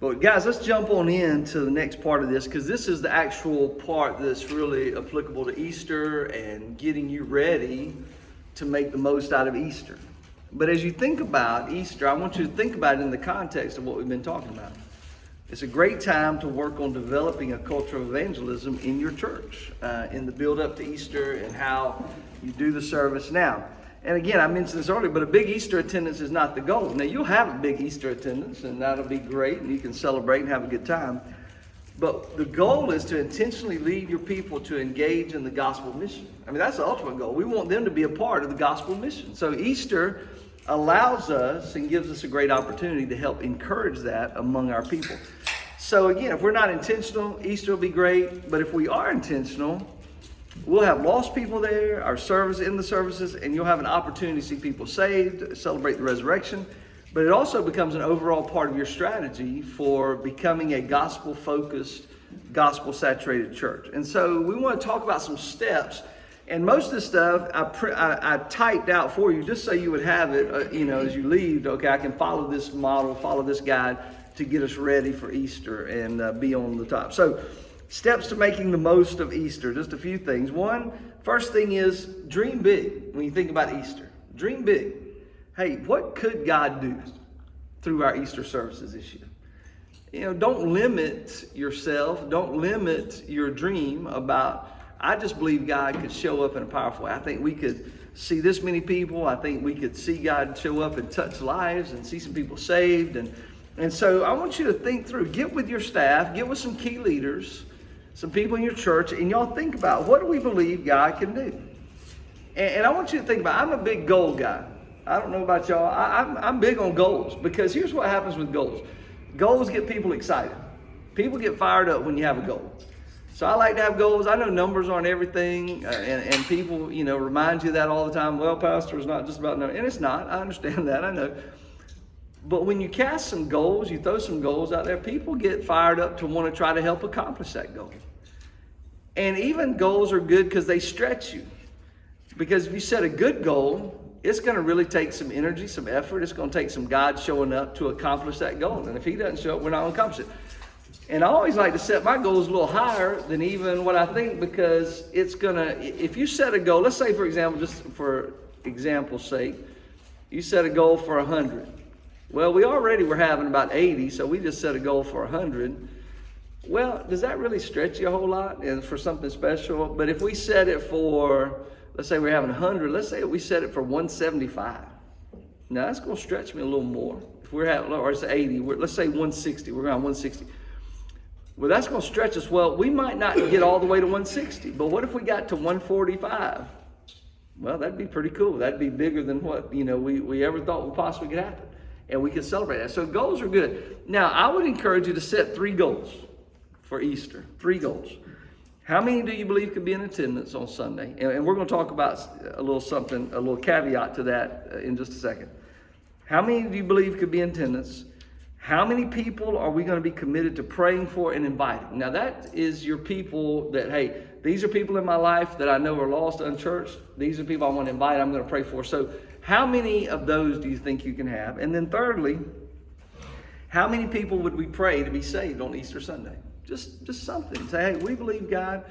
But guys, let's jump on into the next part of this, because this is the actual part that's really applicable to Easter and getting you ready to make the most out of Easter. But as you think about Easter, I want you to think about it in the context of what we've been talking about. It's a great time to work on developing a culture of evangelism in your church, in the build up to Easter and how you do the service now. And again, I mentioned this earlier, but a big Easter attendance is not the goal. Now, you'll have a big Easter attendance, and that'll be great, and you can celebrate and have a good time. But the goal is to intentionally lead your people to engage in the gospel mission. I mean, that's the ultimate goal. We want them to be a part of the gospel mission. So Easter allows us and gives us a great opportunity to help encourage that among our people. So again, if we're not intentional, Easter will be great. But if we are intentional, we'll have lost people there, our service in the services, and you'll have an opportunity to see people saved, celebrate the resurrection. But it also becomes an overall part of your strategy for becoming a gospel-focused, gospel-saturated church. And so we want to talk about some steps. And most of this stuff I typed out for you just so you would have it, as you leave. Okay, I can follow this model, follow this guide to get us ready for Easter and be on the top. So steps to making the most of Easter, just a few things. First thing is dream big when you think about Easter. Dream big. Hey, what could God do through our Easter services this year? Don't limit yourself. Don't limit your dream about, I just believe God could show up in a powerful way. I think we could see this many people. I think we could see God show up and touch lives and see some people saved. And so I want you to think through, get with your staff, get with some key leaders, some people in your church, and y'all think about, what do we believe God can do? And I want you to think about, I'm a big goal guy. I don't know about y'all. I'm big on goals, because here's what happens with goals. Goals get people excited. People get fired up when you have a goal. So I like to have goals. I know numbers aren't everything, and people, remind you of that all the time. Well, Pastor, it's not just about numbers. And it's not. I understand that. I know. But when you cast some goals, you throw some goals out there, people get fired up to want to try to help accomplish that goal. And even goals are good because they stretch you. Because if you set a good goal, it's going to really take some energy, some effort. It's going to take some God showing up to accomplish that goal. And if he doesn't show up, we're not going to accomplish it. And I always like to set my goals a little higher than even what I think, because it's going to, if you set a goal, let's say, for example, just for example's sake, you set a goal for 100. Well, we already were having about 80, so we just set a goal for 100. Well, does that really stretch you a whole lot and for something special? But if we set it for, let's say we're having 100, let's say we set it for 175. Now, that's going to stretch me a little more. If we're having, or it's 80, let's say 160, we're around 160. Well, that's going to stretch us. Well, we might not get all the way to 160, but what if we got to 145? Well, that'd be pretty cool. That'd be bigger than what, we ever thought would possibly could happen. And we can celebrate that. So goals are good. Now, I would encourage you to set 3 goals for Easter. 3 goals. How many do you believe could be in attendance on Sunday? And we're going to talk about a little caveat to that in just a second. How many do you believe could be in attendance? How many people are we going to be committed to praying for and inviting? Now, that is your people that, hey, these are people in my life that I know are lost, unchurched. These are people I want to invite, I'm going to pray for. So how many of those do you think you can have? And then thirdly, how many people would we pray to be saved on Easter Sunday? Just something. Say, hey, we believe, God,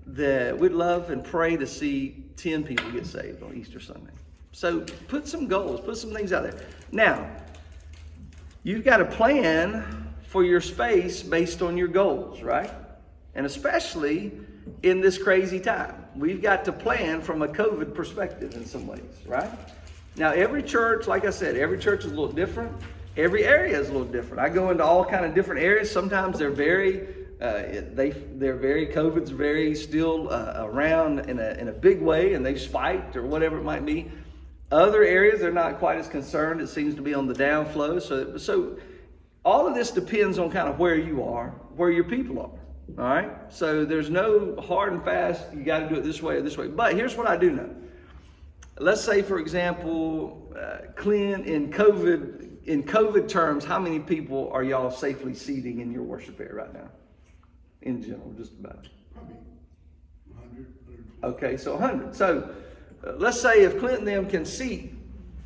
that we'd love and pray to see 10 people get saved on Easter Sunday. So put some goals, put some things out there. Now, you've got to plan for your space based on your goals, right? And especially in this crazy time, we've got to plan from a COVID perspective in some ways, right? Now, every church, like I said, every church is a little different. Every area is a little different. I go into all kind of different areas. Sometimes they're very, COVID's very still around in a big way, and they've spiked or whatever it might be. Other areas, they're not quite as concerned. It seems to be on the downflow. So all of this depends on kind of where you are, where your people are. All right. So there's no hard and fast, you got to do it this way or this way. But here's what I do know. Let's say, for example, Clint, in COVID terms, how many people are y'all safely seating in your worship area right now? In general, just about. Probably 100. Okay, so 100. So let's say if Clint and them can seat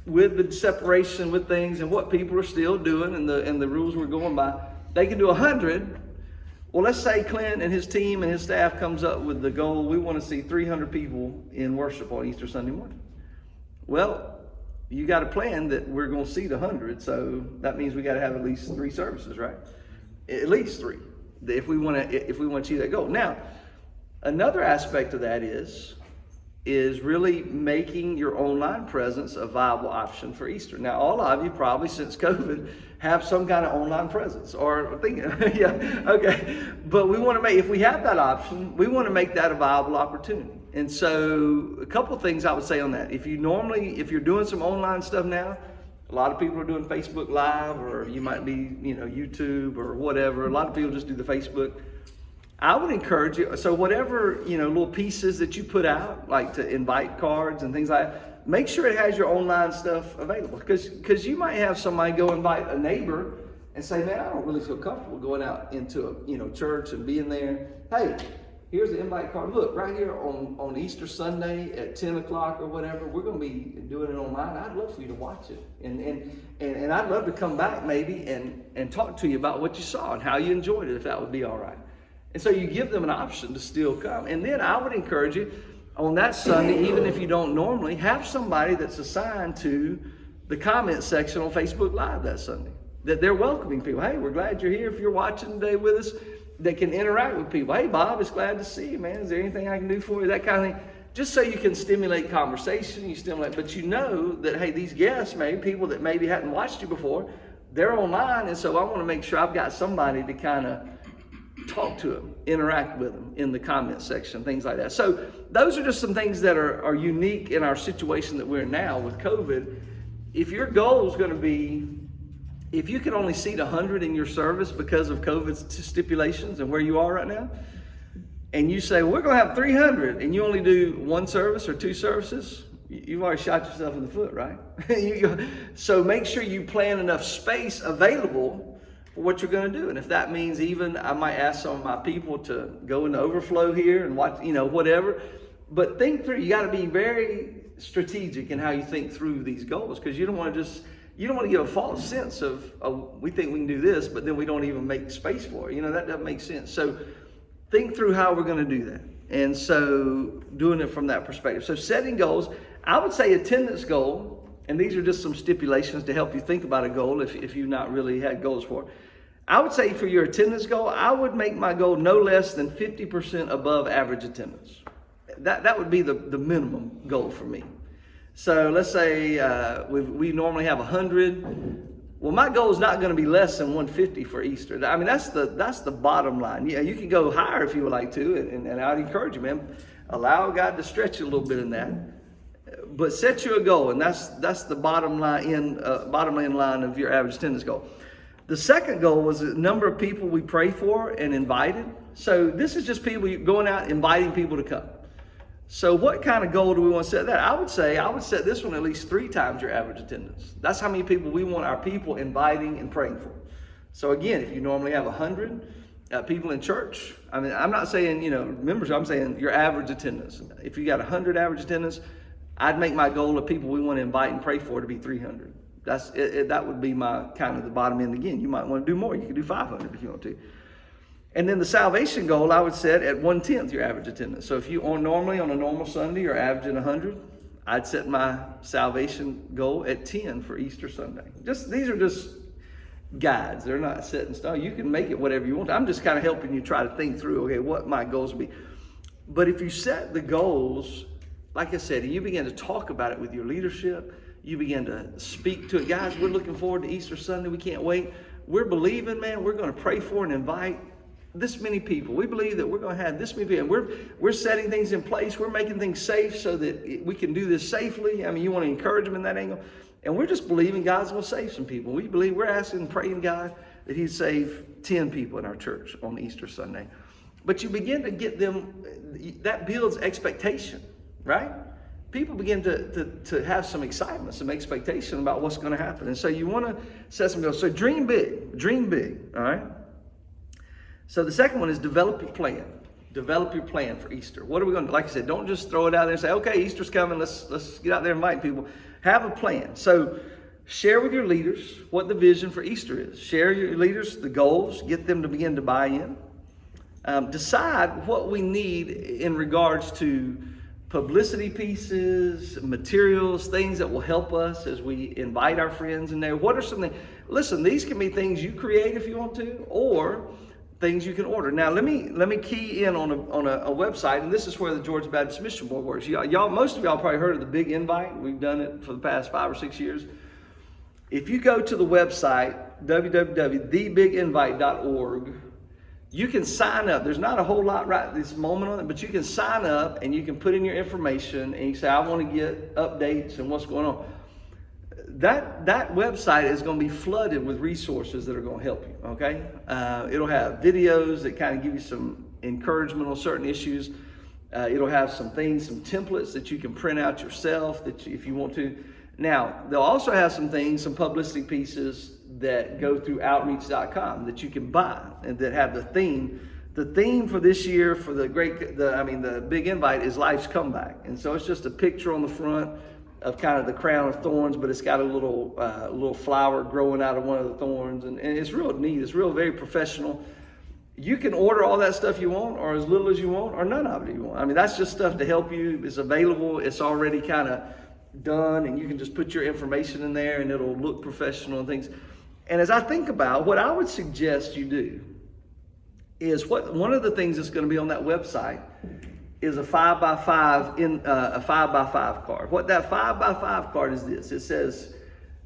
with the separation with things and what people are still doing and the rules we're going by, They can do 100. Well, let's say Clint and his team and his staff comes up with the goal, we want to see 300 people in worship on Easter Sunday morning. Well, you got a plan that we're going to seat 100, so that means we got to have at least 3 services, right? At least 3, if we want to achieve that goal. Now, another aspect of that is really making your online presence a viable option for Easter. Now, all of you probably since COVID have some kind of online presence or think, yeah, okay. But we want to make, if we have that option, we want to make that a viable opportunity. And so a couple of things I would say on that. If you're doing some online stuff now, a lot of people are doing Facebook Live, or you might be, YouTube or whatever. A lot of people just do the Facebook. I would encourage you, so whatever, little pieces that you put out, like to invite cards and things like that, make sure it has your online stuff available. Because you might have somebody go invite a neighbor and say, man, I don't really feel comfortable going out into a church and being there. Hey, here's the invite card. Look, right here on Easter Sunday at 10 o'clock or whatever, we're going to be doing it online. I'd love for you to watch it. And I'd love to come back maybe and talk to you about what you saw and how you enjoyed it, if that would be all right. And so you give them an option to still come. And then I would encourage you on that Sunday, even if you don't normally, have somebody that's assigned to the comment section on Facebook Live that Sunday. That they're welcoming people. Hey, we're glad you're here. If you're watching today with us, they can interact with people. Hey, Bob, it's glad to see you, man. Is there anything I can do for you? That kind of thing. Just so you can stimulate conversation, but you know that, hey, these guests, maybe people that maybe hadn't watched you before, they're online. And so I want to make sure I've got somebody to kind of talk to them, interact with them in the comment section, things like that. So those are just some things that are unique in our situation that we're in now with COVID. If your goal is going to be, if you can only seat 100 in your service because of COVID stipulations and where you are right now, and you say, well, we're going to have 300, and you only do 1 service or 2 services, you've already shot yourself in the foot, right? So make sure you plan enough space available for what you're going to do. And if that means even I might ask some of my people to go into overflow here and watch, whatever. But think through, you got to be very strategic in how you think through these goals, because you don't want to give a false sense of, oh, we think we can do this, but then we don't even make space for it. That doesn't make sense. So think through how we're going to do that. And so doing it from that perspective. So setting goals, I would say attendance goal, and these are just some stipulations to help you think about a goal if you've not really had goals for it. I would say for your attendance goal, I would make my goal no less than 50% above average attendance. That would be the minimum goal for me. So let's say we normally have 100. Well, my goal is not going to be less than 150 for Easter. I mean, that's the bottom line. Yeah, you can go higher if you would like to, and I'd encourage you, man. Allow God to stretch you a little bit in that. But set you a goal, and that's the bottom line line of your average attendance goal. The second goal was the number of people we pray for and invited. So this is just people going out inviting people to come. So what kind of goal do we want to set that? I would set this one at least 3 times your average attendance. That's how many people we want our people inviting and praying for. So again, if you normally have 100 people in church, I mean, I'm not saying, members, I'm saying your average attendance. If you got 100 average attendance, I'd make my goal of people we want to invite and pray for to be 300. That would be my kind of the bottom end. Again, you might want to do more. You can do 500 if you want to. And then the salvation goal, I would set at 1/10 your average attendance. So if you normally on a normal Sunday you're averaging 100, I'd set my salvation goal at 10 for Easter Sunday. These are just guides. They're not set in stone. You can make it whatever you want. I'm just kind of helping you try to think through, okay, what my goals will be. But if you set the goals, like I said, and you begin to talk about it with your leadership, you begin to speak to it. Guys, we're looking forward to Easter Sunday. We can't wait. We're believing, man, we're going to pray for and invite this many people. We believe that we're going to have this many people. And we're setting things in place. We're making things safe so that we can do this safely. I mean, you want to encourage them in that angle. And we're just believing God's going to save some people. We believe, we're asking and praying God that He'd save 10 people in our church on Easter Sunday. But you begin to get them, that builds expectation, right? People begin to have some excitement, some expectation about what's going to happen. And so you want to set some goals. So dream big, all right? So the second one is develop your plan. Develop your plan for Easter. What are we going to do? Like I said, don't just throw it out there and say, okay, Easter's coming. Let's get out there and invite people. Have a plan. So Share with your leaders what the vision for Easter is. Share your leaders the goals, get them to begin to buy in. Decide what we need in regards to publicity pieces, materials, things that will help us as we invite our friends in there. What are some things? Listen, these can be things you create if you want to, or things you can order. Now, let me key in on a website, and this is where the Georgia Baptist Mission Board works. Y'all, most of y'all probably heard of the Big Invite. We've done it for the past 5 or 6 years. If you go to the website, www.thebiginvite.org, you can sign up. There's not a whole lot right this moment on it, but you can sign up and you can put in your information and you say, I want to get updates and what's going on. That website is going to be flooded with resources that are going to help you, okay? It'll have videos that kind of give you some encouragement on certain issues. It'll have some things, some templates that you can print out yourself if you want to. Now, they'll also have some things, some publicity pieces that go through outreach.com that you can buy and that have the theme. The theme for this year for the Big Invite is Life's Comeback. And so it's just a picture on the front of kind of the crown of thorns, but it's got a little flower growing out of one of the thorns. And it's real neat. It's real, very professional. You can order all that stuff you want, or as little as you want, or none of it you want. I mean, that's just stuff to help you. It's available. It's already kind of done, and you can just put your information in there and it'll look professional and things. And as I think about what I would suggest you do is one of the things that's going to be on that website is a 5x5 card. What that 5x5 card is this. It says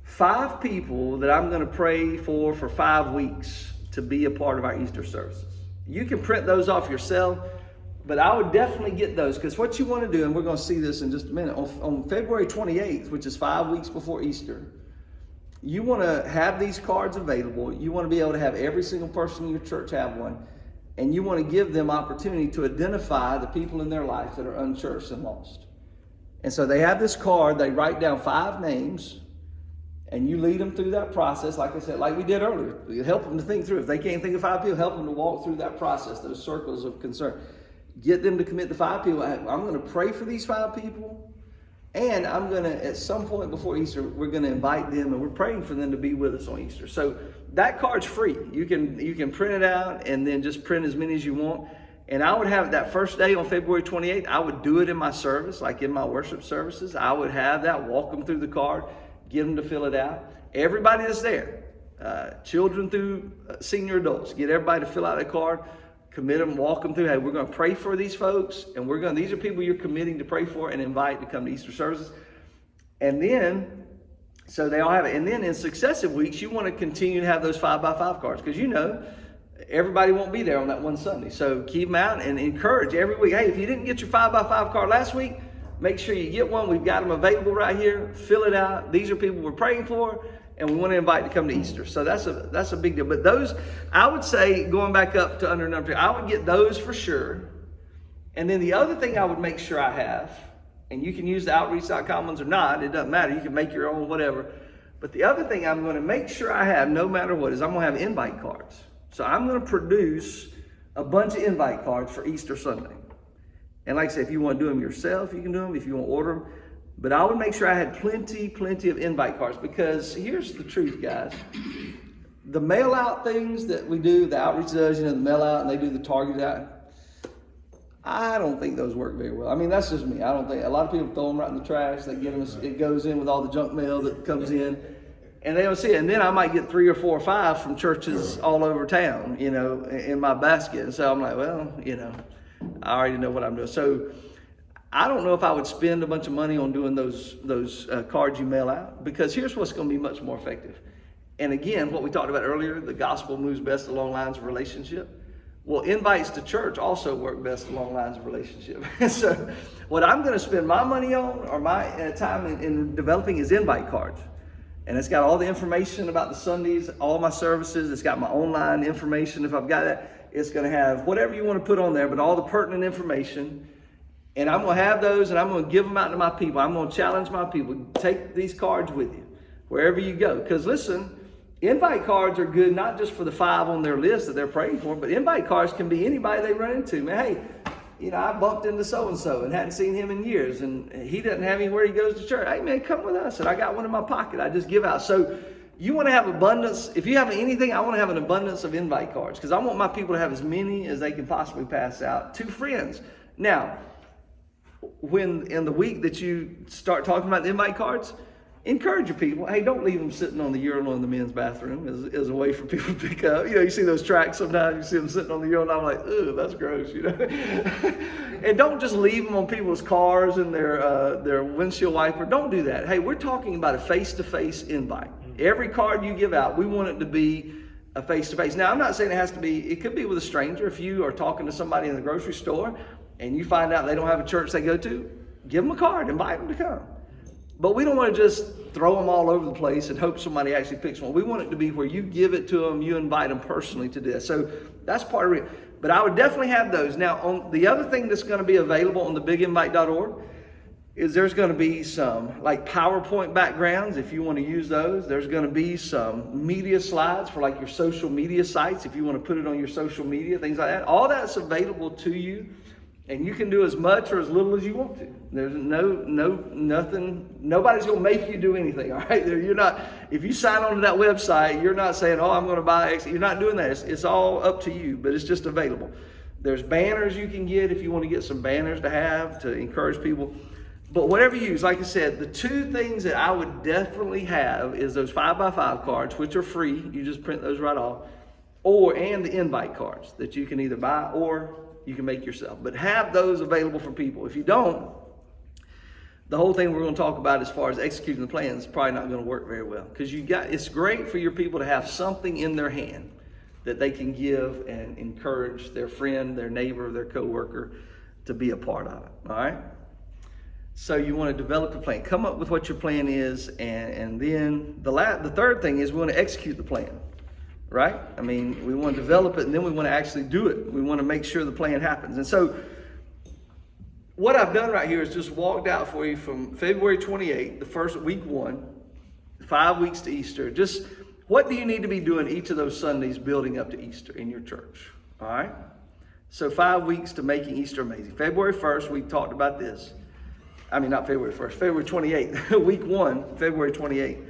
5 people that I'm going to pray for 5 weeks to be a part of our Easter services. You can print those off yourself, but I would definitely get those, because what you want to do, and we're going to see this in just a minute, on February 28th, which is 5 weeks before Easter, you want to have these cards available. You want to be able to have every single person in your church have one. And you want to give them opportunity to identify the people in their life that are unchurched and lost. And so they have this card, they write down 5 names, and you lead them through that process, like I said, like we did earlier. You help them to think through. If they can't think of 5 people, help them to walk through that process, those circles of concern. Get them to commit to 5 people. I'm going to pray for these 5 people. And I'm going to, at some point before Easter, we're going to invite them, and we're praying for them to be with us on Easter. So that card's free. You can print it out and then just print as many as you want. And I would have it that first day on February 28th. I would do it in my service, like in my worship services. I would have that, walk them through the card, get them to fill it out. Everybody that's there, children through senior adults, get everybody to fill out a card. Commit them, walk them through. Hey, we're going to pray for these folks, and these are people you're committing to pray for and invite to come to Easter services. And then, so they all have it. And then in successive weeks, you want to continue to have those 5x5 cards, because everybody won't be there on that one Sunday. So keep them out and encourage every week. Hey, if you didn't get your 5x5 card last week, make sure you get one. We've got them available right here. Fill it out. These are people we're praying for, and we want to invite to come to Easter. So that's a big deal. But those, I would say, going back up to under number 2, I would get those for sure. And then the other thing I would make sure I have, and you can use the outreach.com ones or not, it doesn't matter. You can make your own, whatever. But the other thing I'm going to make sure I have, no matter what, is I'm going to have invite cards. So I'm going to produce a bunch of invite cards for Easter Sunday. And like I said, if you want to do them yourself, you can do them. If you want to order them. But I would make sure I had plenty of invite cards, because here's the truth, guys. The mail out things that we do, the outreach does, the mail out, and they do the target out. I don't think those work very well. I mean, that's just me. I don't think, a lot of people throw them right in the trash. They get them, it goes in with all the junk mail that comes in, and they don't see it. And then I might get 3 or 4 or 5 from churches all over town, in my basket. And so I'm like, well, I already know what I'm doing. So I don't know if I would spend a bunch of money on doing those cards you mail out, because here's what's going to be much more effective. And again, what we talked about earlier, the gospel moves best along lines of relationship. Well, invites to church also work best along lines of relationship. So what I'm going to spend my money on, or my time in developing, is invite cards. And it's got all the information about the Sundays, all my services. It's got my online information if I've got that. It's going to have whatever you want to put on there, but all the pertinent information. And I'm going to have those, and I'm going to give them out to my people. I'm going to challenge my people. Take these cards with you wherever you go. Because listen, invite cards are good not just for the 5 on their list that they're praying for, but invite cards can be anybody they run into. Man, hey, I bumped into so-and-so and hadn't seen him in years, and he doesn't have anywhere he goes to church. Hey man, come with us. And I got one in my pocket. I just give out. So you want to have abundance. If you have anything, I want to have an abundance of invite cards, because I want my people to have as many as they can possibly pass out to friends. Now, when in the week that you start talking about the invite cards, encourage your people. Hey, don't leave them sitting on the urinal in the men's bathroom as a way for people to pick up. You see those tracks sometimes, you see them sitting on the urinal, and I'm like, ugh, that's gross, And don't just leave them on people's cars and their windshield wiper. Don't do that. Hey, we're talking about a face-to-face invite. Every card you give out, we want it to be a face-to-face. Now, I'm not saying it has to be, it could be with a stranger. If you are talking to somebody in the grocery store and you find out they don't have a church they go to, give them a card, invite them to come. But we don't want to just throw them all over the place and hope somebody actually picks one. We want it to be where you give it to them, you invite them personally to this. So that's part of it. But I would definitely have those. Now, on the other thing that's going to be available on the biginvite.org is there's going to be some like PowerPoint backgrounds if you want to use those. There's going to be some media slides for like your social media sites if you want to put it on your social media, things like that. All that's available to you. And you can do as much or as little as you want to. There's nothing, nobody's gonna make you do anything, all right? You're not, if you sign on to that website, you're not saying, oh, I'm gonna buy X. You're not doing that. It's all up to you, but it's just available. There's banners you can get if you want to get some banners to have to encourage people. But whatever you use, like I said, the two things that I would definitely have is those 5x5 cards, which are free. You just print those right off. And the invite cards that you can either buy or you can make yourself. But have those available for people. If you don't, the whole thing we're going to talk about as far as executing the plan is probably not going to work very well. Because it's great for your people to have something in their hand that they can give and encourage their friend, their neighbor, their coworker to be a part of it. All right? So you want to develop a plan. Come up with what your plan is, and then the third thing is we want to execute the plan. Right? I mean, we want to develop it, and then we want to actually do it. We want to make sure the plan happens. And so what I've done right here is just walked out for you from February 28th, the first week 1, 5 weeks to Easter. Just what do you need to be doing each of those Sundays building up to Easter in your church? All right? So 5 weeks to making Easter amazing. February 1st, we talked about this. I mean, not February 1st, February 28th, week 1, February 28th.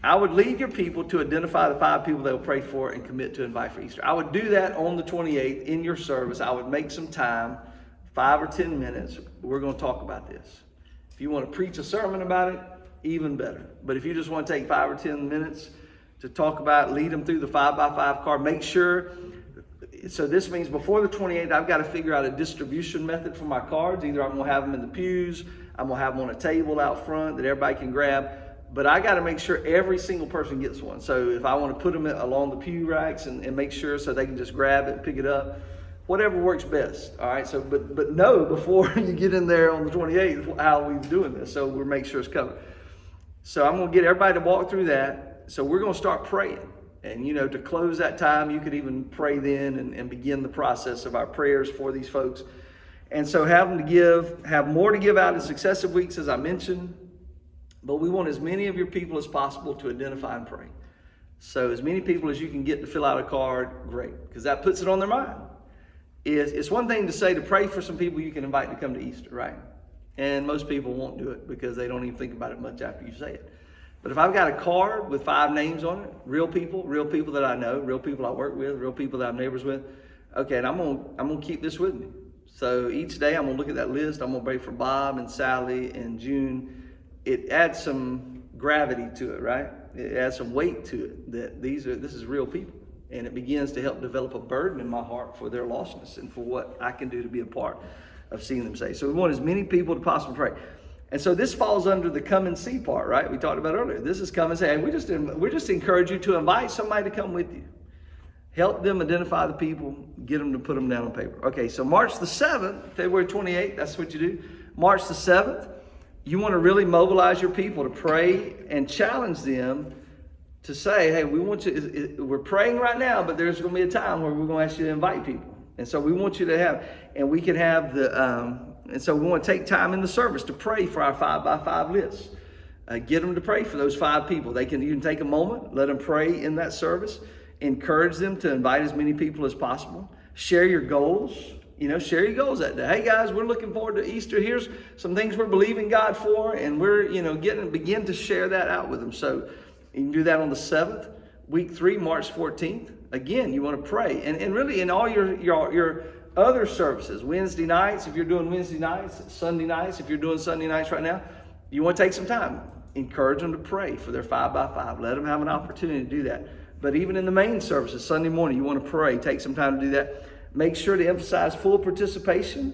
I would lead your people to identify the 5 people they'll pray for and commit to invite for Easter. I would do that on the 28th in your service. I would make some time, 5 or 10 minutes. We're going to talk about this. If you want to preach a sermon about it, even better. But if you just want to take 5 or 10 minutes to talk about, lead them through the 5x5 card, make sure. So this means before the 28th, I've got to figure out a distribution method for my cards. Either I'm going to have them in the pews, I'm going to have them on a table out front that everybody can grab. But I got to make sure every single person gets one. So if I want to put them along the pew racks and make sure so they can just grab it and pick it up, whatever works best. All right. So, but know before you get in there on the 28th how we're doing this. So we'll make sure it's covered. So I'm going to get everybody to walk through that. So we're going to start praying. And, to close that time, you could even pray then and begin the process of our prayers for these folks. And so have more to give out in successive weeks, as I mentioned. But we want as many of your people as possible to identify and pray. So as many people as you can get to fill out a card, great, because that puts it on their mind. It's one thing to say to pray for some people you can invite to come to Easter, right? And most people won't do it because they don't even think about it much after you say it. But if I've got a card with 5 names on it, real people that I know, real people I work with, real people that I'm neighbors with, okay, and I'm gonna keep this with me. So each day I'm gonna look at that list. I'm gonna pray for Bob and Sally and June. It adds some gravity to it, right? It adds some weight to it that this is real people. And it begins to help develop a burden in my heart for their lostness and for what I can do to be a part of seeing them saved. So we want as many people to possibly pray. And so this falls under the come and see part, right? We talked about earlier. This is come and say, hey, we just encourage you to invite somebody to come with you. Help them identify the people, get them to put them down on paper. Okay, so March the 7th, February 28th, that's what you do. March the 7th, you want to really mobilize your people to pray and challenge them to say, hey, we're praying right now, but there's going to be a time where we're going to ask you to invite people. And so we want you to have, and we can have and so we want to take time in the service to pray for our 5x5 list. Get them to pray for those 5 people. You can take a moment, let them pray in that service, encourage them to invite as many people as possible. Share your goals. share your goals that day. Hey guys, we're looking forward to Easter. Here's some things we're believing God for, and we're, begin to share that out with them. So you can do that on the 7th, week 3, March 14th. Again, you want to pray. And really in all your other services, Wednesday nights, if you're doing Wednesday nights, Sunday nights, if you're doing Sunday nights right now, you want to take some time. Encourage them to pray for their 5x5. Let them have an opportunity to do that. But even in the main services, Sunday morning, you want to pray. Take some time to do that. Make sure to emphasize full participation.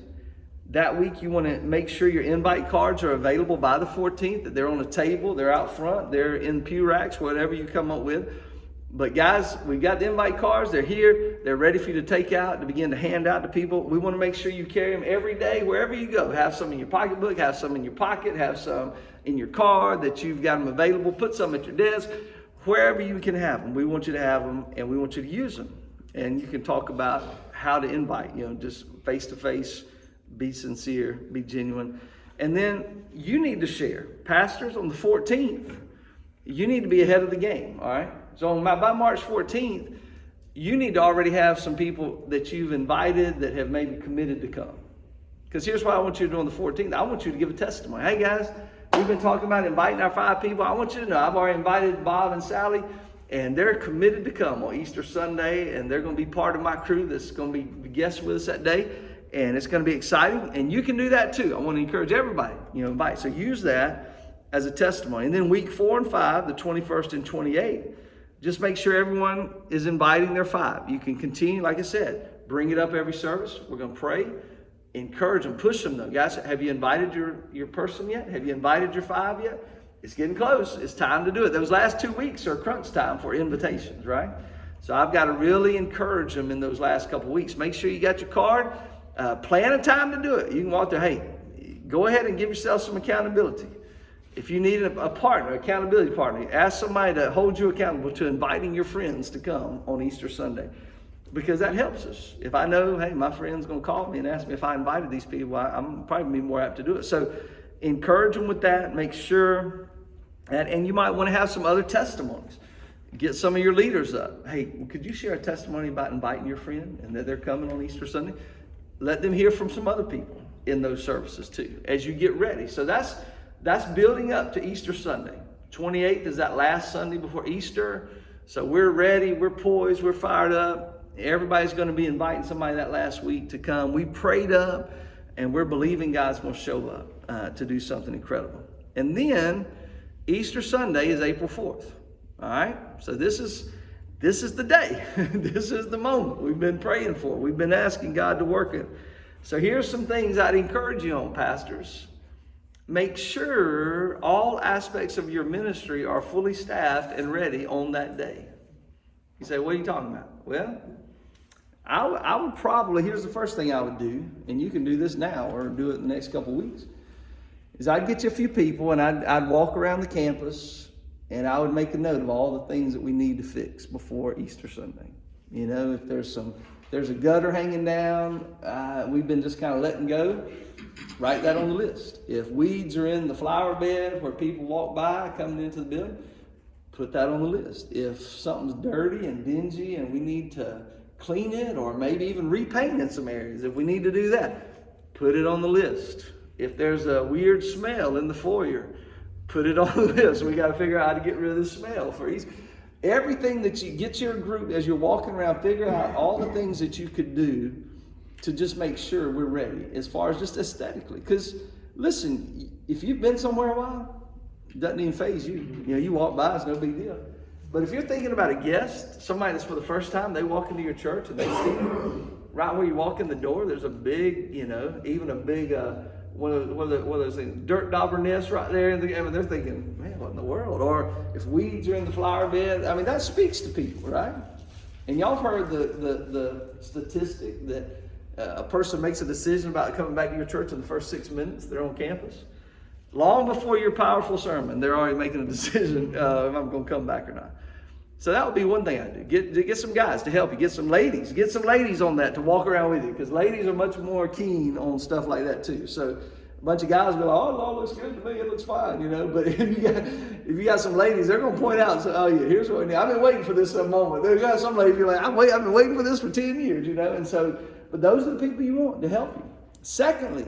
That week, you want to make sure your invite cards are available by the 14th, that they're on a table, they're out front, they're in pew racks, whatever you come up with. But guys, we've got the invite cards. They're here. They're ready for you to take out, to begin to hand out to people. We want to make sure you carry them every day, wherever you go. Have some in your pocketbook, have some in your pocket, have some in your car, that you've got them available. Put some at your desk, wherever you can have them. We want you to have them, and we want you to use them. And you can talk about how to invite, just face-to-face, be sincere, be genuine. And then you need to share. Pastors, on the 14th, you need to be ahead of the game, all right? So by March 14th, you need to already have some people that you've invited that have maybe committed to come. Because here's what I want you to do on the 14th. I want you to give a testimony. Hey guys, we've been talking about inviting our 5 people. I want you to know I've already invited Bob and Sally, and they're committed to come on Easter Sunday, and they're going to be part of my crew that's going to be guests with us that day, and it's going to be exciting. And you can do that too. I want to encourage everybody, invite. So use that as a testimony. And then week 4 and 5, the 21st and 28th, just make sure everyone is inviting their 5. You can continue, like I said, bring it up every service. We're going to pray. Encourage them, push them though. Guys, have you invited your person yet? Have you invited your 5 yet? It's getting close. It's time to do it. Those last 2 weeks are crunch time for invitations, right? So I've got to really encourage them in those last couple weeks. Make sure you got your card. Plan a time to do it. You can walk there. Hey, go ahead and give yourself some accountability. If you need a partner, accountability partner, ask somebody to hold you accountable to inviting your friends to come on Easter Sunday, because that helps us. If I know, hey, my friend's going to call me and ask me if I invited these people, I'm probably be more apt to do it. So encourage them with that. Make sure, and you might want to have some other testimonies. Get some of your leaders up. Hey, could you share a testimony about inviting your friend and that they're coming on Easter Sunday? Let them hear from some other people in those services too, as you get ready. So that's building up to Easter Sunday. 28th is that last Sunday before Easter. So we're ready, we're poised, we're fired up. Everybody's going to be inviting somebody that last week to come. We prayed up, and we're believing God's going to show up to do something incredible. And then Easter Sunday is April 4th. All right? So this is the day. This is the moment we've been praying for. We've been asking God to work it. So here's some things I'd encourage you on, pastors. Make sure all aspects of your ministry are fully staffed and ready on that day. You say, what are you talking about? Well, I would probably, here's the first thing I would do, and you can do this now or do it in the next couple of weeks, is I'd get you a few people and I'd walk around the campus and I would make a note of all the things that we need to fix before Easter Sunday. If there's a gutter hanging down, we've been just kind of letting go, write that on the list. If weeds are in the flower bed where people walk by coming into the building, put that on the list. If something's dirty and dingy and we need to clean it or maybe even repaint in some areas, if we need to do that, put it on the list. If there's a weird smell in the foyer, put it on the list. We got to figure out how to get rid of the smell for Easter. Everything that you get your group, as you're walking around, figure out all the things that you could do to just make sure we're ready as far as just aesthetically. Because listen, if you've been somewhere a while, it doesn't even faze you. You walk by, it's no big deal. But if you're thinking about a guest, somebody that's for the first time, they walk into your church and they see right where you walk in the door, there's a big, even a big, one of those things, dirt dauber nests right there. And they're thinking, man, what in the world? Or if weeds are in the flower bed, that speaks to people, right? And y'all have heard the statistic that a person makes a decision about coming back to your church in the first 6 minutes they're on campus. Long before your powerful sermon, they're already making a decision if I'm going to come back or not. So that would be one thing I'd do. Get some guys to help you. Get some ladies on that to walk around with you, because ladies are much more keen on stuff like that too. So a bunch of guys will be like, oh, no, it looks good to me. It looks fine, But if you got some ladies, they're going to point out and say, oh yeah, here's what we need. I've been waiting for this moment. There's got some ladies you're like, I've been waiting for this for 10 years, And so, But those are the people you want to help you. Secondly,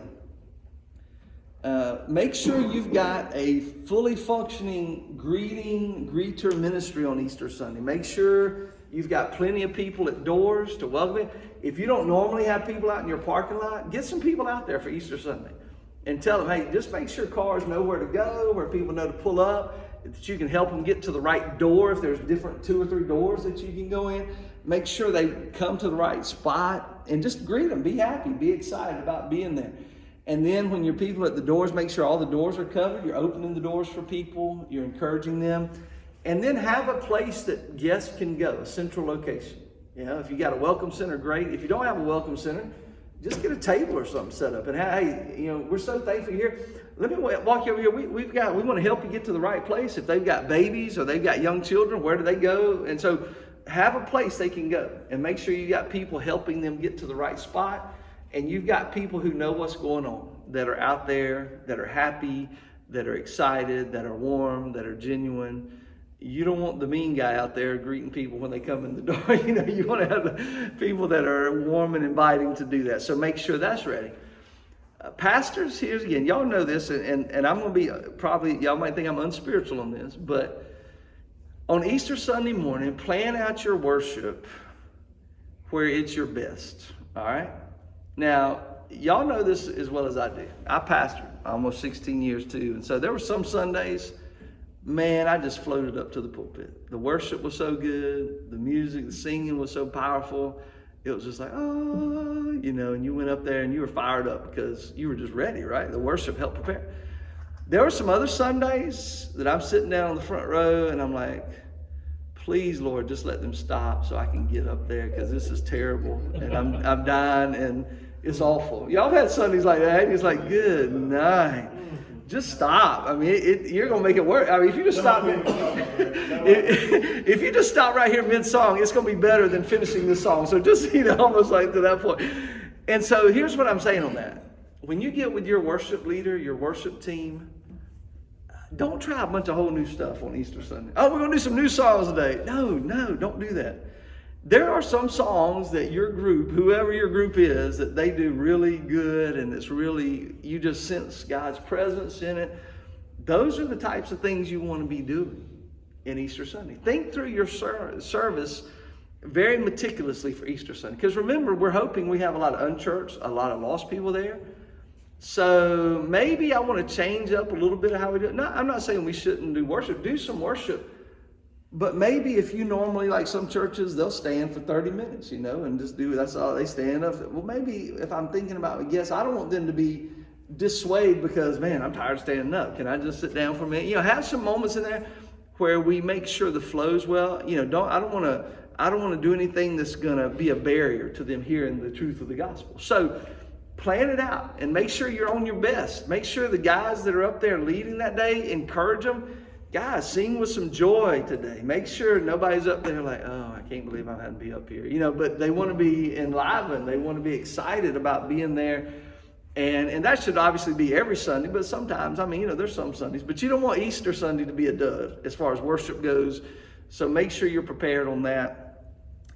make sure you've got a fully functioning greeter ministry on Easter Sunday. Make sure you've got plenty of people at doors to welcome you. If you don't normally have people out in your parking lot, get some people out there for Easter Sunday and tell them, hey, just make sure cars know where to go, where people know to pull up, that you can help them get to the right door if there's different 2 or 3 doors that you can go in. Make sure they come to the right spot and just greet them. Be happy, be excited about being there. And then when your people at the doors, make sure all the doors are covered. You're opening the doors for people. You're encouraging them. And then have a place that guests can go, a central location. You know, if you got a welcome center, great. If you don't have a welcome center, just get a table or something set up. And hey, you know, we're so thankful you're here. Let me walk you over here. We want to help you get to the right place. If they've got babies or they've got young children, where do they go? And so have a place they can go and make sure you got people helping them get to the right spot. And you've got people who know what's going on, that are out there, that are happy, that are excited, that are warm, that are genuine. You don't want the mean guy out there greeting people when they come in the door. You know, you want to have the people that are warm and inviting to do that. So make sure that's ready. Pastors, here's again, y'all know this, and I'm going to be probably, y'all might think I'm unspiritual on this, but on Easter Sunday morning, plan out your worship where it's your best, all right? Now, y'all know this as well as I do. I pastored almost 16 years too, and so there were some Sundays, man, I just floated up to the pulpit. The worship was so good, the music, the singing was so powerful. It was just like, oh, you know, and you went up there and you were fired up because you were just ready, right? The worship helped prepare. There were some other Sundays that I'm sitting down on the front row and I'm like, please, Lord, just let them stop so I can get up there because this is terrible. And I'm dying and it's awful. Y'all have had Sundays like that and it's like, good night. Just stop. I mean, you're going to make it work. I mean, if you just stop, if you just stop right here mid-song, it's going to be better than finishing this song. So just, you know, almost like to that point. And so here's what I'm saying on that. When you get with your worship leader, your worship team, don't try a bunch of whole new stuff on Easter Sunday. Oh, we're going to do some new songs today. No, don't do that. There are some songs that your group, whoever your group is, that they do really good and it's really, you just sense God's presence in it. Those are the types of things you want to be doing in Easter Sunday. Think through your service very meticulously for Easter Sunday. Because remember, we're hoping we have a lot of unchurched, a lot of lost people there. So maybe I want to change up a little bit of how we do it. No, I'm not saying we shouldn't do worship. Do some worship. But maybe if you normally, like some churches, they'll stand for 30 minutes, you know, and just do, that's all they stand up. Well, maybe if I'm thinking about it, yes, I don't want them to be dissuaded because, man, I'm tired of standing up. Can I just sit down for a minute? You know, have some moments in there where we make sure the flow's well. You know, I don't want to do anything that's going to be a barrier to them hearing the truth of the gospel. So plan it out and make sure you're on your best. Make sure the guys that are up there leading that day, encourage them. Guys, sing with some joy today. Make sure nobody's up there like, oh, I can't believe I'm having to be up here. You know, but they want to be enlivened. They want to be excited about being there. And that should obviously be every Sunday, but sometimes, I mean, you know, there's some Sundays. But you don't want Easter Sunday to be a dud as far as worship goes. So make sure you're prepared on that.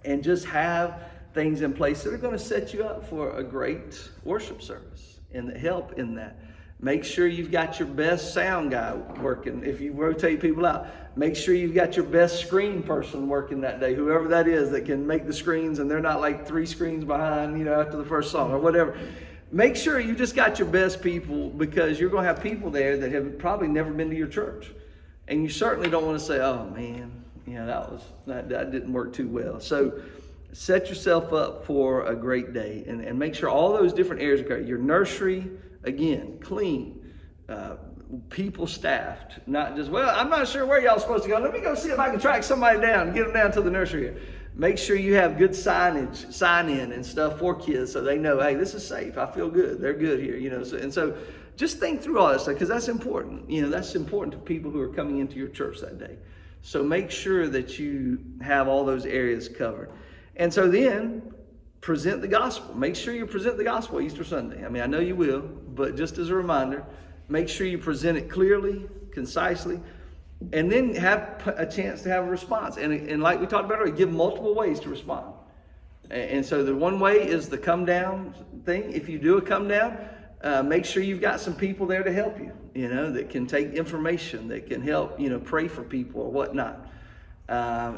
And just have things in place that are going to set you up for a great worship service and help in that. Make sure you've got your best sound guy working. If you rotate people out, make sure you've got your best screen person working that day, whoever that is that can make the screens and they're not like 3 screens behind, you know, after the first song or whatever. Make sure you just got your best people because you're going to have people there that have probably never been to your church. And you certainly don't want to say, oh man, you know, that didn't work too well. So set yourself up for a great day and make sure all those different areas are great. Your nursery, again, clean, people staffed, not just, well, I'm not sure where y'all supposed to go. Let me go see if I can track somebody down and get them down to the nursery here. Make sure you have good signage, sign in and stuff for kids so they know, hey, this is safe. I feel good. They're good here, you know. So just think through all that stuff because that's important. You know, that's important to people who are coming into your church that day. So make sure that you have all those areas covered. And so then present the gospel. Make sure you present the gospel Easter Sunday. I mean, I know you will, but just as a reminder, make sure you present it clearly, concisely, and then have a chance to have a response. And like we talked about earlier, give multiple ways to respond. And so the one way is the come down thing. If you do a come down, make sure you've got some people there to help you, that can take information, that can help, pray for people or whatnot.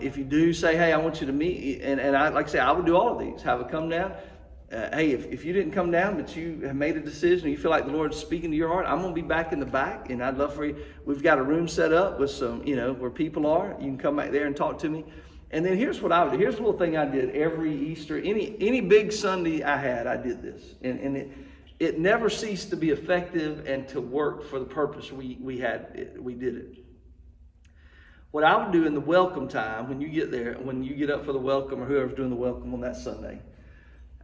If you do say, hey, I want you to meet, and I, like I say, I would do all of these, have a come down. Hey, if you didn't come down, but you have made a decision, or you feel like the Lord's speaking to your heart, I'm going to be back in the back, and I'd love for you. We've got a room set up with some, where people are. You can come back there and talk to me. And then here's what I would do. Here's a little thing I did every Easter. Any big Sunday I had, I did this. And it never ceased to be effective and to work for the purpose we did it. What I would do in the welcome time, when you get there, when you get up for the welcome, or whoever's doing the welcome on that Sunday,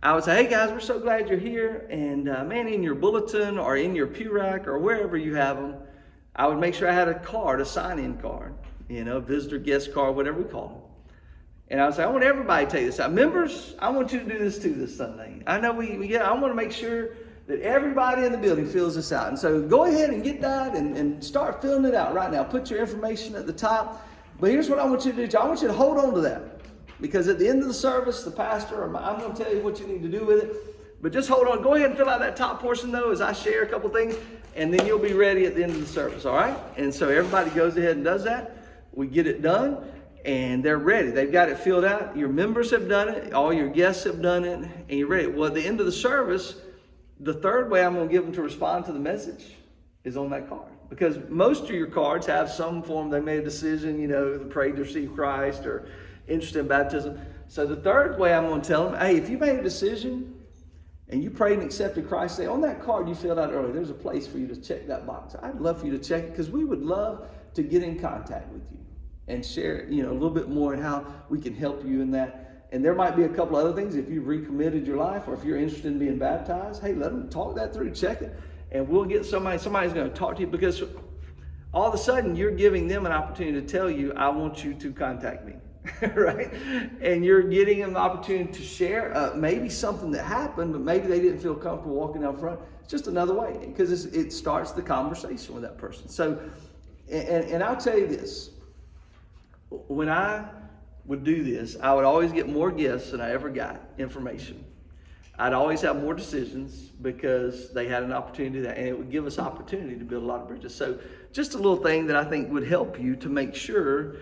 I would say, hey guys, we're so glad you're here. And man, in your bulletin or in your pew rack or wherever you have them, I would make sure I had a card, a sign-in card, visitor guest card, whatever we call it. And I would say, I want everybody to take this out. Members, I want you to do this too this Sunday. I know I want to make sure that everybody in the building fills this out. And so go ahead and get that and start filling it out right now. Put your information at the top. But here's what I want you to do. I want you to hold on to that. Because at the end of the service, the pastor, I'm going to tell you what you need to do with it. But just hold on. Go ahead and fill out that top portion, though, as I share a couple things. And then you'll be ready at the end of the service, all right? And so everybody goes ahead and does that. We get it done, and they're ready. They've got it filled out. Your members have done it. All your guests have done it, and you're ready. Well, at the end of the service, the third way I'm going to give them to respond to the message is on that card. Because most of your cards have some form. They made a decision, prayed to receive Christ or interested in baptism. So the third way I'm going to tell them, hey, if you made a decision and you prayed and accepted Christ, say on that card you filled out earlier, there's a place for you to check that box. I'd love for you to check it because we would love to get in contact with you and share, a little bit more in how we can help you in that. And there might be a couple other things. If you've recommitted your life or if you're interested in being baptized, hey, let them talk that through, check it. And we'll get somebody's going to talk to you because all of a sudden you're giving them an opportunity to tell you, I want you to contact me. Right? And you're getting them the opportunity to share maybe something that happened, but maybe they didn't feel comfortable walking out front. It's just another way because it starts the conversation with that person. So, and I'll tell you this, when I would do this, I would always get more guests than I ever got information. I'd always have more decisions because they had an opportunity to do that, and it would give us opportunity to build a lot of bridges. So just a little thing that I think would help you to make sure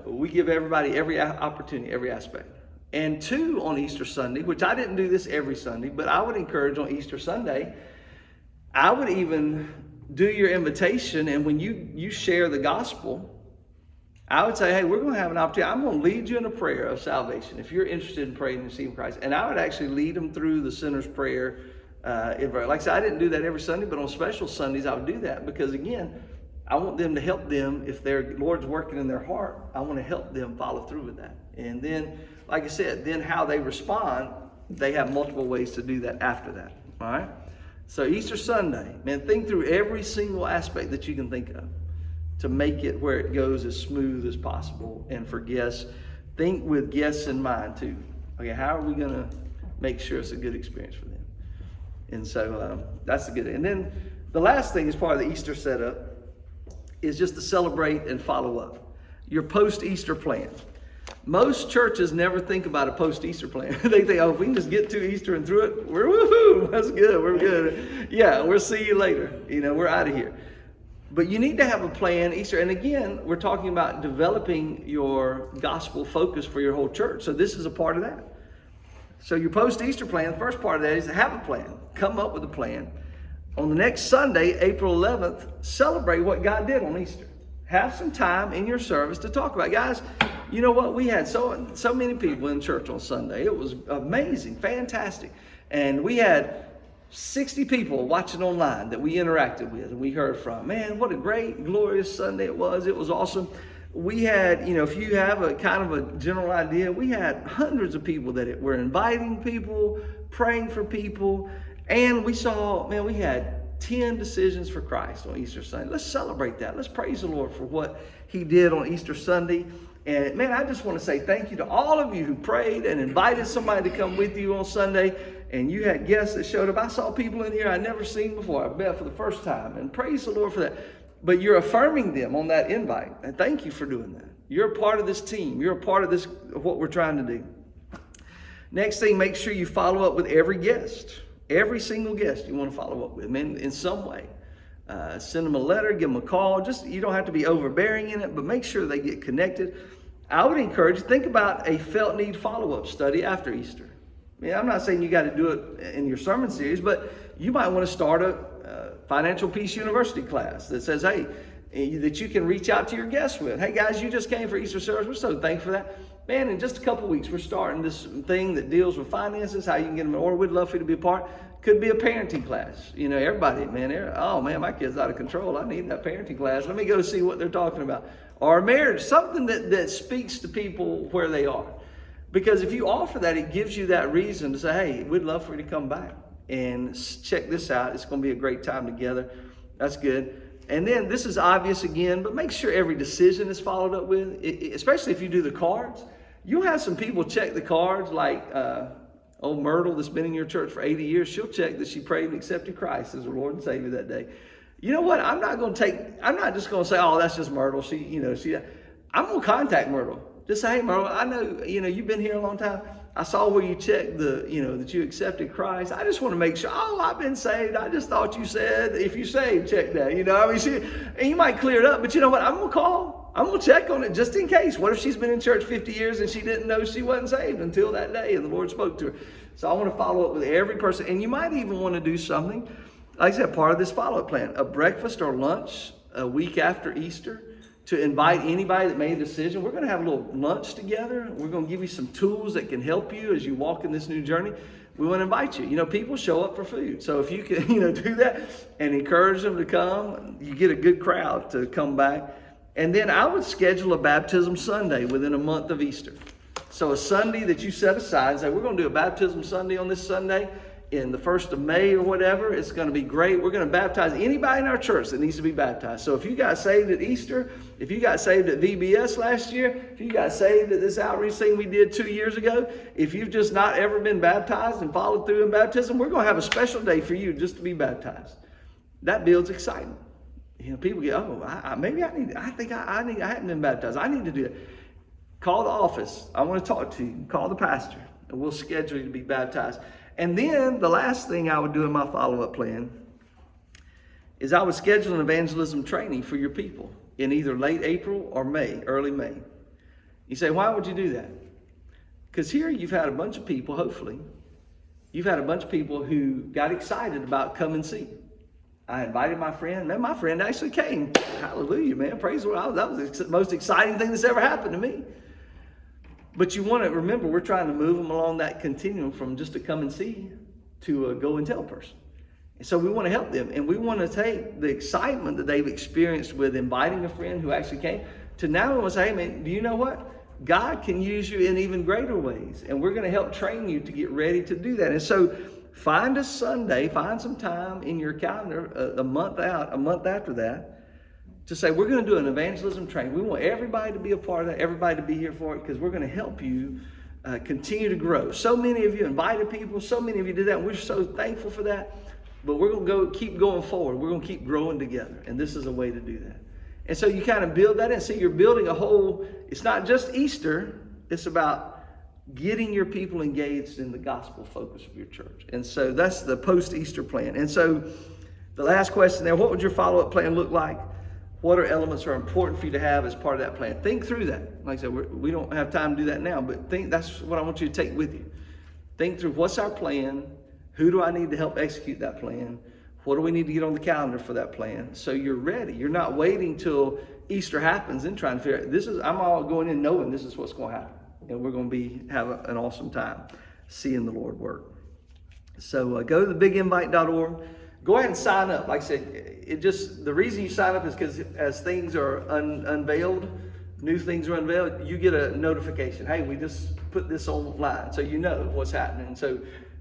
we give everybody every opportunity, every aspect. And two, on Easter Sunday, which I didn't do this every Sunday, but I would encourage on Easter Sunday, I would even do your invitation, and when you share the gospel, I would say, hey, we're going to have an opportunity. I'm going to lead you in a prayer of salvation if you're interested in praying and receiving Christ. And I would actually lead them through the sinner's prayer. Like I said, I didn't do that every Sunday, but on special Sundays, I would do that because, again, I want them to help them. If their Lord's working in their heart, I want to help them follow through with that. And then, like I said, then how they respond, they have multiple ways to do that after that. All right? So Easter Sunday, man, think through every single aspect that you can think of to make it where it goes as smooth as possible. And for guests, think with guests in mind too. Okay, how are we going to make sure it's a good experience for them? And so that's a good thing. And then the last thing as part of the Easter setup is just to celebrate and follow up. Your post-Easter plan. Most churches never think about a post-Easter plan. They think, oh, if we can just get to Easter and through it, we're woohoo, that's good, we're good. Yeah, we'll see you later. We're out of here. But you need to have a plan Easter. And again, we're talking about developing your gospel focus for your whole church. So this is a part of that. So your post-Easter plan, the first part of that is to have a plan. Come up with a plan. On the next Sunday, April 11th, celebrate what God did on Easter. Have some time in your service to talk about it. Guys, you know what? We had so many people in church on Sunday. It was amazing, fantastic. And we had 60 people watching online that we interacted with and we heard from. Man, what a great, glorious Sunday it was. It was awesome. We had, if you have a kind of a general idea, we had hundreds of people that were inviting people, praying for people. And we saw, man, we had 10 decisions for Christ on Easter Sunday. Let's celebrate that. Let's praise the Lord for what he did on Easter Sunday. And man, I just want to say thank you to all of you who prayed and invited somebody to come with you on Sunday. And you had guests that showed up. I saw people in here I'd never seen before. I met for the first time. And praise the Lord for that. But you're affirming them on that invite. And thank you for doing that. You're a part of this team. You're a part of this, of what we're trying to do. Next thing, make sure you follow up with every guest. Every single guest you want to follow up with, man, in some way. Send them a letter, give them a call. Just, you don't have to be overbearing in it, but make sure they get connected. I would encourage you, think about a felt need follow-up study after Easter. I mean, I'm not saying you got to do it in your sermon series, but you might want to start a Financial Peace University class that says, hey, that you can reach out to your guests with. Hey guys, you just came for Easter service. We're so thankful for that. Man, in just a couple of weeks, we're starting this thing that deals with finances, how you can get them in order. We'd love for you to be a part. Could be a parenting class. You know, everybody, man, oh man, my kid's out of control. I need that parenting class. Let me go see what they're talking about. Or marriage, something that speaks to people where they are. Because if you offer that, it gives you that reason to say, hey, we'd love for you to come back and check this out. It's going to be a great time together. That's good. And then this is obvious again, but make sure every decision is followed up with, especially if you do the cards. You'll have some people check the cards like old Myrtle that's been in your church for 80 years. She'll check that she prayed and accepted Christ as her Lord and Savior that day. You know what? I'm not just going to say, oh, that's just Myrtle. I'm going to contact Myrtle. Just say, hey, Myrtle, I know, you've been here a long time. I saw where you checked that you accepted Christ. I just want to make sure, I've been saved. I just thought you said, if you saved, check that. And you might clear it up, but you know what? I'm going to call. I'm going to check on it just in case. What if she's been in church 50 years and she didn't know she wasn't saved until that day and the Lord spoke to her? So I want to follow up with every person. And you might even want to do something, like I said, part of this follow-up plan, a breakfast or lunch a week after Easter to invite anybody that made a decision. We're going to have a little lunch together. We're going to give you some tools that can help you as you walk in this new journey. We want to invite you. People show up for food. So if you can, do that and encourage them to come, you get a good crowd to come back. And then I would schedule a baptism Sunday within a month of Easter. So a Sunday that you set aside and say, we're going to do a baptism Sunday on this Sunday in the 1st of May or whatever. It's going to be great. We're going to baptize anybody in our church that needs to be baptized. So if you got saved at Easter, if you got saved at VBS last year, if you got saved at this outreach thing we did 2 years ago, if you've just not ever been baptized and followed through in baptism, we're going to have a special day for you just to be baptized. That builds excitement. People get, I hadn't been baptized. I need to do it. Call the office. I want to talk to you. Call the pastor, and we'll schedule you to be baptized. And then the last thing I would do in my follow-up plan is I would schedule an evangelism training for your people in either late April or May, early May. You say, why would you do that? Because here you've had a bunch of people, hopefully, you've had a bunch of people who got excited about come and see. I invited my friend. Man, my friend actually came. Hallelujah, man. Praise the Lord. That was the most exciting thing that's ever happened to me. But you want to remember, we're trying to move them along that continuum from just to come and see to a go and tell person. And so we want to help them. And we want to take the excitement that they've experienced with inviting a friend who actually came to now we want to say, hey, man, do you know what? God can use you in even greater ways. And we're going to help train you to get ready to do that. And so find a Sunday, find some time in your calendar a month after that to say, we're going to do an evangelism training. We want everybody to be a part of that, everybody to be here for it, because we're going to help you continue to grow. So many of you invited people, so many of you did that, and we're so thankful for that. But we're going to keep going forward. We're going to keep growing together, and this is a way to do that. And so you kind of build that in. See, you're building a whole, it's not just Easter, it's about getting your people engaged in the gospel focus of your church. And so that's the post-Easter plan. And so the last question there, what would your follow-up plan look like? What are elements are important for you to have as part of that plan? Think through that. Like I said, we don't have time to do that now, but that's what I want you to take with you. Think through what's our plan? Who do I need to help execute that plan? What do we need to get on the calendar for that plan? So you're ready. You're not waiting till Easter happens and trying to figure out, I'm all going in knowing this is what's going to happen. And we're going to have an awesome time seeing the Lord work. So go to thebiginvite.org. Go ahead and sign up. Like I said, the reason you sign up is because as things are unveiled, new things are unveiled, you get a notification. Hey, we just put this online, so you know what's happening. So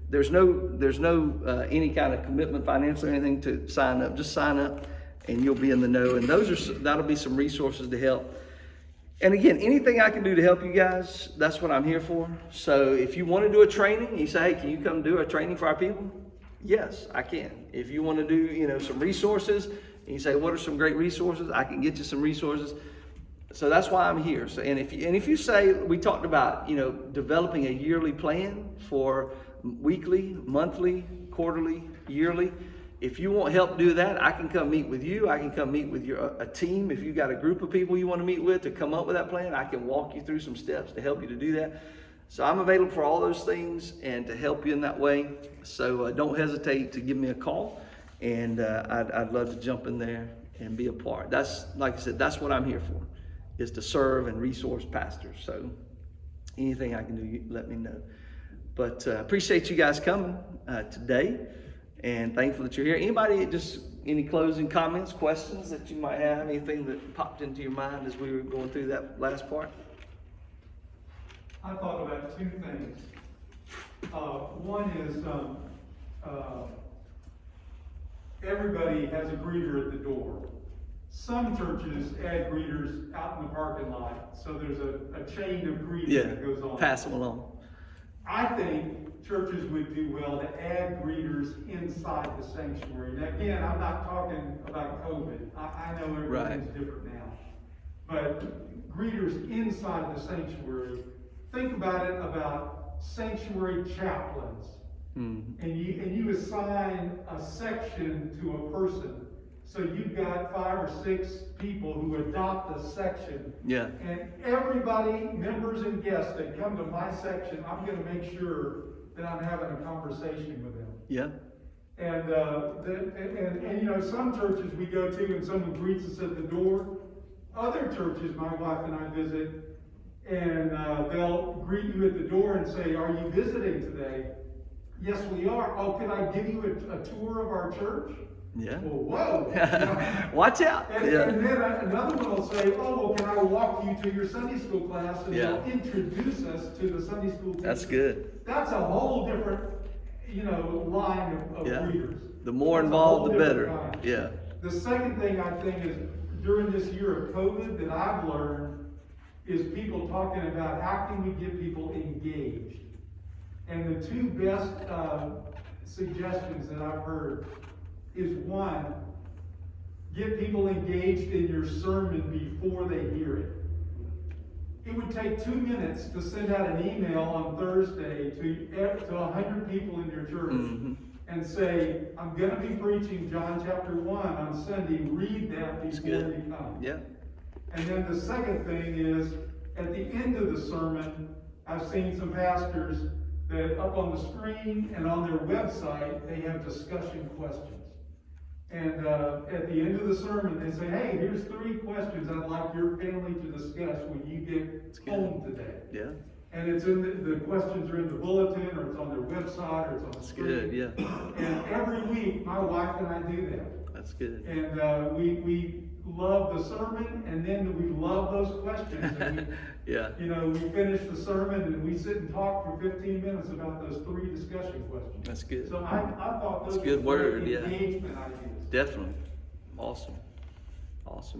there's no any kind of commitment financially or anything to sign up. Just sign up, and you'll be in the know. And that'll be some resources to help. And again, anything I can do to help you guys, that's what I'm here for. So if you want to do a training, you say, hey, can you come do a training for our people? Yes, I can. If you want to do, some resources, and you say, what are some great resources? I can get you some resources. So that's why I'm here. So, and if you say, we talked about, developing a yearly plan for weekly, monthly, quarterly, yearly. If you want help do that, I can come meet with you. I can come meet with a team. If you got a group of people you want to meet with to come up with that plan, I can walk you through some steps to help you to do that. So I'm available for all those things and to help you in that way. So don't hesitate to give me a call, and I'd love to jump in there and be a part. That's, like I said, that's what I'm here for, is to serve and resource pastors. So anything I can do, you let me know. But appreciate you guys coming today, and thankful that you're here. Anybody, just any closing comments, questions that you might have, anything that popped into your mind as we were going through that last part? I thought about two things. One is everybody has a greeter at the door. Some churches add greeters out in the parking lot, so there's a chain of greeting that goes on. Pass them along. I think churches would do well to add greeters inside the sanctuary. Now, again, I'm not talking about COVID. I know everything's different now. But greeters inside the sanctuary, think about it about sanctuary chaplains. Mm-hmm. And you assign a section to a person. So you've got 5 or 6 people who adopt a section. Yeah. And everybody, members and guests that come to my section, I'm going to make sure that I'm having a conversation with them. Yeah. And some churches we go to and someone greets us at the door. Other churches my wife and I visit, and they'll greet you at the door and say, "Are you visiting today?" "Yes, we are." "Oh, can I give you a tour of our church?" Yeah. Well, whoa. Watch out. And then another one will say, "Oh, well, can I walk you to your Sunday school class?" And they'll introduce us to the Sunday school teacher. That's good. That's a whole different, line of readers. The more involved, the better. Kind. Yeah. The second thing I think is, during this year of COVID, that I've learned is people talking about how can we get people engaged. And the two best suggestions that I've heard is, one, get people engaged in your sermon before they hear it. It would take 2 minutes to send out an email on Thursday to 100 people in your church and say, "I'm going to be preaching John chapter 1 on Sunday. Read that before you come." Yeah. And then the second thing is, at the end of the sermon, I've seen some pastors that up on the screen and on their website, they have discussion questions. And at the end of the sermon, they say, "Hey, here's 3 questions I'd like your family to discuss when you get home today." Yeah. And it's in the questions are in the bulletin, or it's on their website, or it's on the screen. Good, yeah. And every week, my wife and I do that. That's good. And we love the sermon, and then we love those questions. And we finish the sermon, and we sit and talk for 15 minutes about those 3 discussion questions. That's good. So I thought those were engagement ideas. Definitely. Awesome.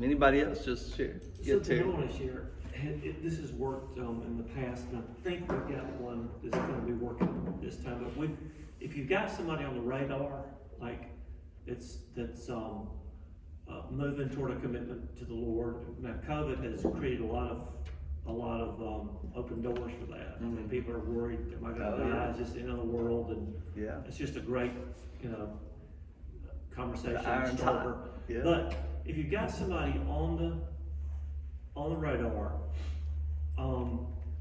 Anybody else? Just share. Something I want to share. This has worked in the past, and I think we've got one that's going to be working this time. But if you've got somebody on the radar, like that's moving toward a commitment to the Lord. Now, COVID has created a lot of open doors for that. I mean, people are worried, am I going to die? Is this the end of the world? And it's just a great, conversation starter. Yeah. But if you've got somebody on the radar,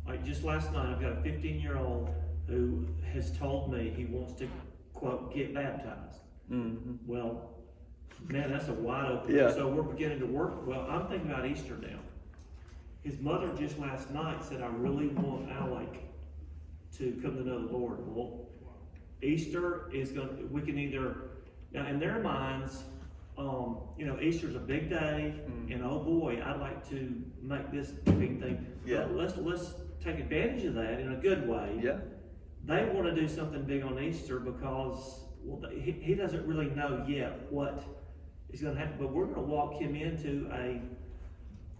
like just last night, I've got a 15-year-old who has told me he wants to, quote, get baptized. Mm-hmm. Well, man, that's a wide open. Yeah. So we're beginning to work. Well, I'm thinking about Easter now. His mother just last night said, "I really want Alec to come to know the Lord." Well, Easter is we can either, now in their minds, Easter's a big day, and oh boy, I'd like to make this big thing. Yeah. But let's take advantage of that in a good way. Yeah. They want to do something big on Easter because, he doesn't really know yet what is going to happen, but we're going to walk him into a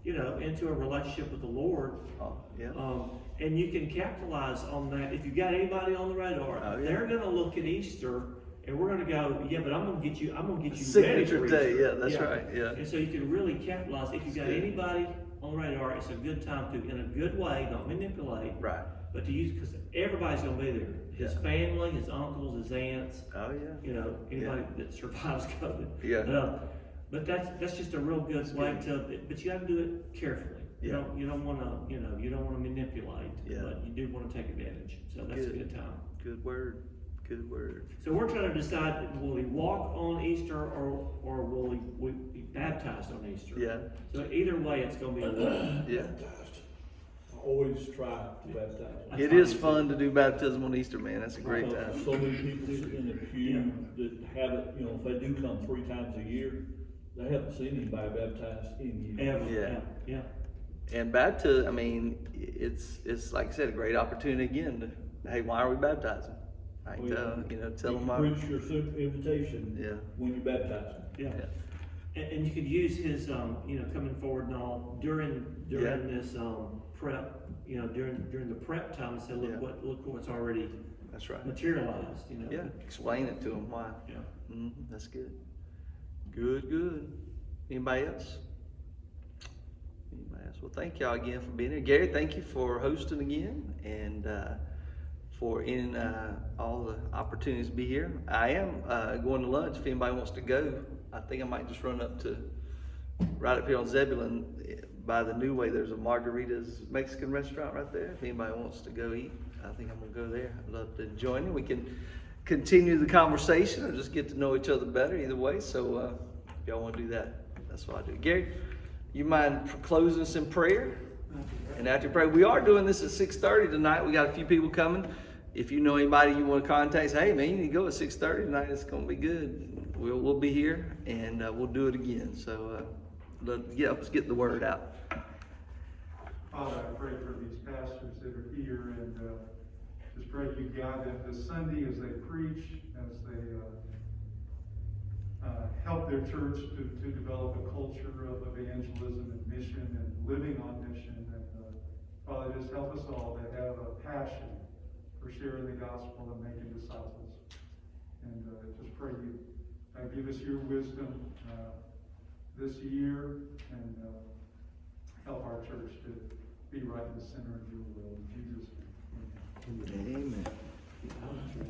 relationship with the Lord. Oh, yeah. And you can capitalize on that. If you've got anybody on the radar, they're going to look at Easter, and we're going to go, but I'm going to get you ready for Easter. Day, yeah, that's right. Yeah. And so you can really capitalize. If you've got anybody on the radar, it's a good time to, in a good way, don't manipulate. Right. But to use, because everybody's gonna be there. His Yeah. family, his uncles, his aunts, Oh, yeah. you know, anybody that survives COVID. Yeah. But that's just a real good way to, but you gotta do it carefully. Yeah. You don't wanna, you don't wanna manipulate, Yeah. but you do wanna take advantage, so that's a good time. Good word. Good word. So we're trying to decide, will he walk on Easter or will he be baptized on Easter? Yeah. So either way, it's gonna be a walk. Yeah. Baptized. I always try to baptize. It is fun to do baptism on Easter, man. That's a great Because time. So many people in the pew that have it, if they do come 3 times a year, they haven't seen anybody baptized in years. Ever, yeah. And baptism, I mean, it's like I said, a great opportunity again to, hey, why are we baptizing? Right? Well, Tell you them. can preach your invitation Yeah. when you baptize them. Yeah. Yeah. And you could use his, coming forward and all during this prep, during the prep time, and say, Yeah. look what's already That's right. materialized, Yeah. Explain it to them why. Yeah. That's good. Good. Anybody else? Well, thank y'all again for being here. Gary, thank you for hosting again and for all the opportunities to be here. I am going to lunch if anybody wants to go. I think I might just run up to right up here on Zebulon by the New Way. There's a Margarita's Mexican restaurant right there. If anybody wants to go eat, I think I'm going to go there. I'd love to join you. We can continue the conversation or just get to know each other better either way. So if y'all want to do that, that's what I do. Gary, you mind closing us in prayer? And after prayer, we are doing this at 6:30 tonight. We got a few people coming. If you know anybody you want to contact, say, hey man, you need to go at 6:30 tonight. It's going to be good. We'll be here and we'll do it again. So let's get the word out. Father, I pray for these pastors that are here and just pray you guide them this Sunday as they preach, as they help their church to develop a culture of evangelism and mission and living on mission. And Father, just help us all to have a passion for sharing the gospel and making disciples. And just pray you give us your wisdom this year and help our church to be right in the center of your will. In Jesus' name. Amen. Amen.